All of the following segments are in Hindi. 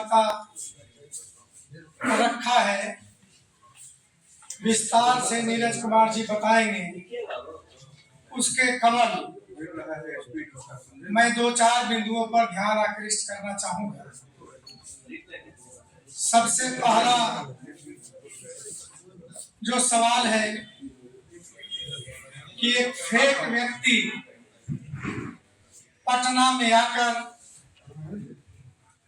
वार्ता रखा है, विस्तार से नीरज कुमार जी बताएंगे। उसके कमल मैं दो चार बिंदुओं पर ध्यान आकृष्ट करना चाहूंगा। सबसे पहला जो सवाल है कि एक फेक व्यक्ति पटना में आकर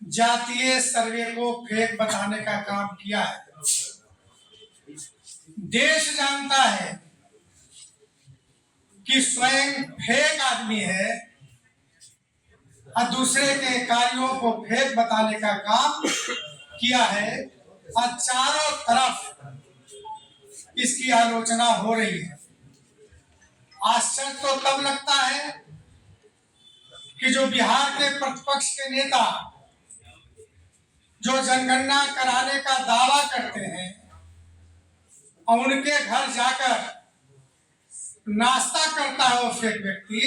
जातीय सर्वे को फेक बताने का काम किया है। देश जानता है कि स्वयं फेक आदमी है और दूसरे के कार्यों को फेक बताने का काम किया है और चारों तरफ इसकी आलोचना हो रही है। आश्चर्य तो तब लगता है कि जो बिहार के प्रतिपक्ष के नेता जो जनगणना कराने का दावा करते हैं और उनके घर जाकर नाश्ता करता है वो फेक व्यक्ति,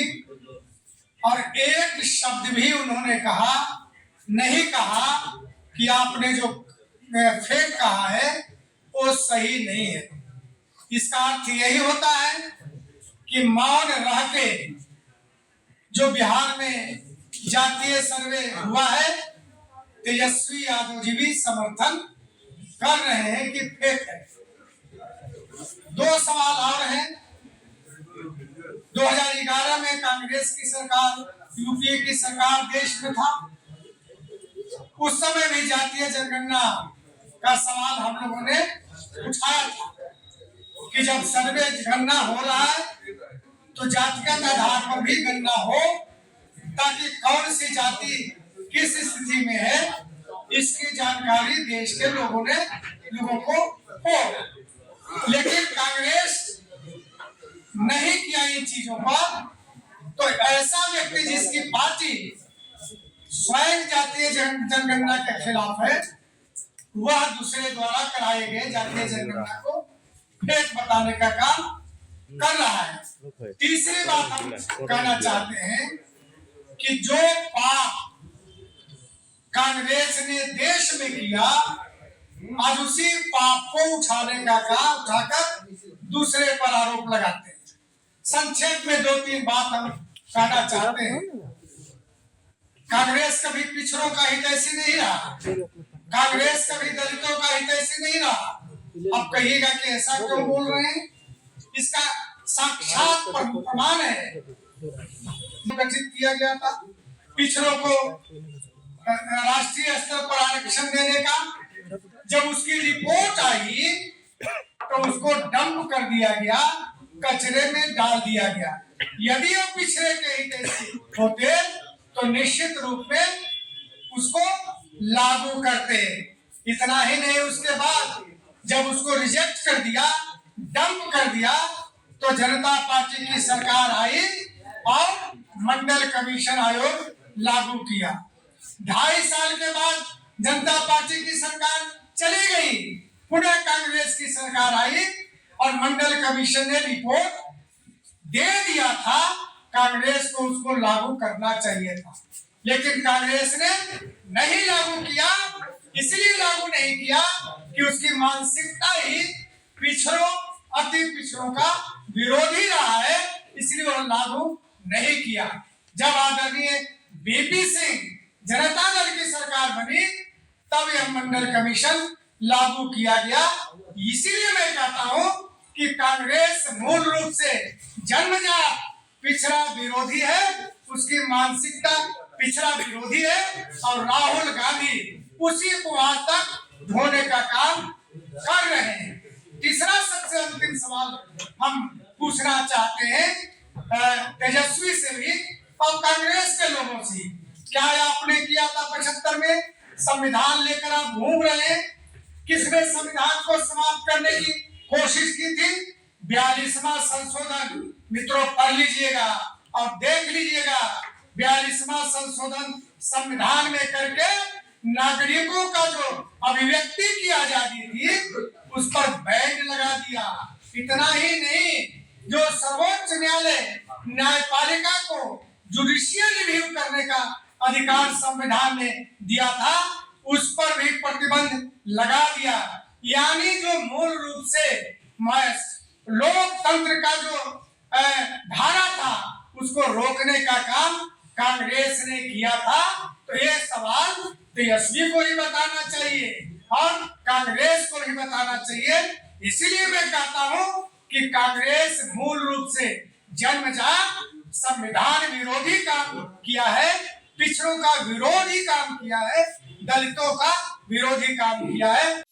और एक शब्द भी उन्होंने नहीं कहा कि आपने जो फेक कहा है वो सही नहीं है। इसका अर्थ यही होता है कि मौन रह के जो बिहार में जातीय सर्वे हुआ है तेजस्वी यादव जी भी समर्थन कर रहे हैं कि फेक है। दो सवाल और हैं। 2011 में कांग्रेस की सरकार, यूपीए की सरकार देश में था। उस समय भी जातीय जनगणना का सवाल हम लोगों ने उठाया था कि जब सर्वे गणना हो रहा है तो जातिगत आधार पर भी गणना हो, ताकि कौन सी जाति किस स्थिति में है इसकी जानकारी देश के लोगों को हो। लेकिन कांग्रेस नहीं किया इन चीजों पर, तो ऐसा व्यक्ति जिसकी पार्टी स्वयं जातीय जनगणना के खिलाफ है, वह दूसरे द्वारा कराए गए जातीय जनगणना को फेक बताने का काम कर रहा है। तीसरी बात हम कहना चाहते हैं कि जो पाप कांग्रेस ने देश में किया, आज उसी पाप को उठाकर दूसरे पर आरोप लगाते हैं। संक्षेप में दो तीन बात हम कहना चाहते हैं। कांग्रेस कभी पिछड़ों का हितैषी नहीं रहा, कांग्रेस कभी दलितों का हितैषी नहीं रहा। अब कहिएगा कि ऐसा क्यों बोल रहे हैं? इसका साक्षात प्रमाण है। गठित किया गया था पिछड़ों को राष्ट्रीय स्तर पर आरक्षण देने का। जब उसकी रिपोर्ट आई तो उसको डंप कर दिया गया, कचरे में डाल दिया गया। यदि वो पिछड़े के हितैषी होते तो निश्चित रूप में उसको लागू करते। इतना ही नहीं, उसके बाद जब उसको रिजेक्ट कर दिया, डंप कर दिया, तो जनता पार्टी की सरकार आई और मंडल कमीशन आयोग लागू किया। 2.5 साल के बाद जनता पार्टी की सरकार चली गई, पुनः कांग्रेस की सरकार आई और मंडल कमीशन ने रिपोर्ट दे दिया था। कांग्रेस को उसको लागू करना चाहिए था, लेकिन कांग्रेस ने नहीं लागू किया। इसलिए लागू नहीं किया कि उसकी मानसिकता ही पिछड़ों, अति पिछड़ों का विरोधी रहा है, इसलिए वह लागू नहीं किया। जब आदरणीय बीपी सिंह जनता दल की सरकार बनी तब यह मंडल कमीशन लागू किया गया। इसीलिए मैं कहता हूं कि कांग्रेस मूल रूप से जन्मजात पिछड़ा विरोधी है, उसकी मानसिकता पिछड़ा विरोधी है, और राहुल गांधी उसी को आज तक धोने का काम कर रहे हैं। तीसरा सबसे अंतिम सवाल हम पूछना चाहते हैं तेजस्वी से भी और कांग्रेस के लोगों से। क्या आपने किया था 75 में? संविधान लेकर आप घूम रहे हैं। किसने संविधान को समाप्त करने की कोशिश की थी? 42वां संशोधन, मित्रों पढ़ लीजिएगा और देख लीजिएगा। 42वां संशोधन संविधान में करके नागरिकों का जो अभिव्यक्ति की आजादी थी उस पर बैन लगा दिया। इतना ही नहीं, जो सर्वोच्च न्यायालय न्यायपालिका को जुडिशियल रिव्यू करने का अधिकार संविधान ने दिया था, उस पर भी प्रतिबंध लगा दिया। यानी जो मूल रूप से लोकतंत्र का जो धारा था उसको रोकने का काम कांग्रेस ने किया था। तो ये सवाल तेजस्वी को ही बताना चाहिए और कांग्रेस को ही बताना चाहिए। इसीलिए मैं कहता हूं कि कांग्रेस मूल रूप से जन्मजात संविधान विरोधी काम किया है, पिछड़ों का विरोधी काम किया है, दलितों का विरोधी काम किया है।